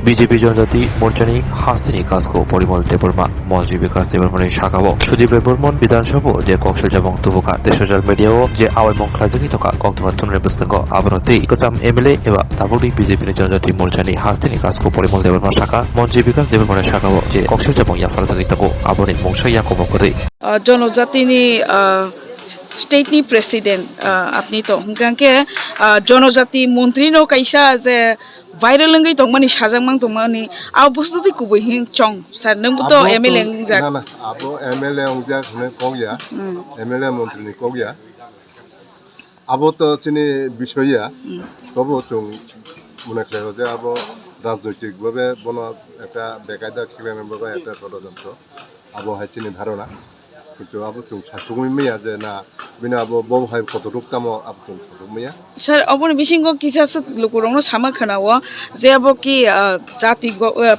BJP জনজাতি মোর্চানি হাস্তিনি কাজকো পরিমল দেববর্মা মন্ত্রী বিকাশ দেববর্মানি শাখাবো সুদীপ দেববর্মন বিধানসভা যে কৌশল এবং তুবুকা সোশ্যাল মিডিয়াও যে আওয়াই মংখ্লাজों থকা কক্তবা थुनरे बस्तंगो आबरते कचाम एमएलए एबा दाबुडी बिजेपि जनजाति मोर्चानि हास्तिनि काजको परिमल देबबर्मा शाखा मन्त्री बिकास देबबर्मा शाखाबो जे कौशल এবং याफारजों तको आबरनि मौसा याकोबो करे জনজাতিনি স্টেটনি প্রেসিডেন্ট আপনি তো হুঙ্কাকে জনজাতি মন্ত্রী নো কাইসা যে ভাইরাল লঙ্গই তংমানি সাজাংমাং তংমানি আও বস্তুতি কুবই হিং চং স্যার নংবো তো এমএলএ যা না না আবো এমএলএ অংজা খনে কগিয়া এমএলএ মন্ত্রীনি কগিয়া আবো তো চিনি বিষয়য়া তবু চং মনে করে যে আবো রাজনৈতিকভাবে বন একটা বেকায়দা খেলানোর ব্যাপারে একটা ষড়যন্ত্র আবো হয় চিনি ধারণা কিন্তু আবো চং সাচুগুমি মেয়া যে না বিনা আবো বউ হয় কত রুকতামো আবো চং সাচুগুমিয়া স্যার অবন বিসিংগ কিসাসু লুকুরংনো সামা খানাও যে আবো কি জাতি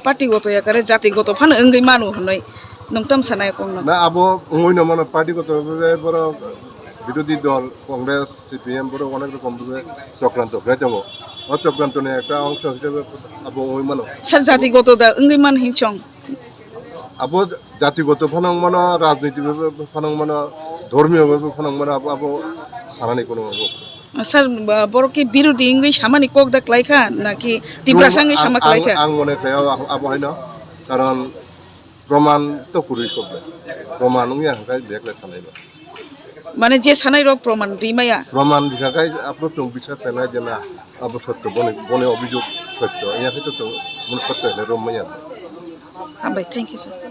পার্টিগত ইয়াকারে জাতিগত ফান ওঙ্গই মানু হনই নংতাম সানায় কং না আবো ওইনো মানে পার্টিগতভাবে বড় বিরোধী দল কংগ্রেস সিপিএম বড় অনেক রকম চক্রান্ত হয়ে যাবো ও চক্রান্ত নিয়ে একটা অংশ হিসেবে আবো ওই মানো স্যার জাতিগত দা ওঙ্গই মান হিং চং আবো জাতিগত ফানং মানো রাজনৈতিকভাবে ফানং মানো ধর্মীয়ভাবে ফানং মানো আবো আবো সারানি কোনো স্যার বড় কি বিরোধী ইংলিশ সামানি কক দা ক্লাইখা নাকি তিব্রাসাঙ্গি সামা ক্লাইখা আং মনে হয় আবো হয় না কারণ প্রমাণ তো পুরুই করবে প্রমাণ উইয়া হাকাই দেখলে সানাইবে মানে যে সানাই রক প্রমাণ রিমায়া প্রমাণ বিভাগায় আপনার চোখ বিচার পেনায় যে না আবো সত্য বনে বনে অভিযোগ সত্য ইয়াকে তো মনে সত্য হলে রম্যাইয়া হামবাই থ্যাংক ইউ স্যার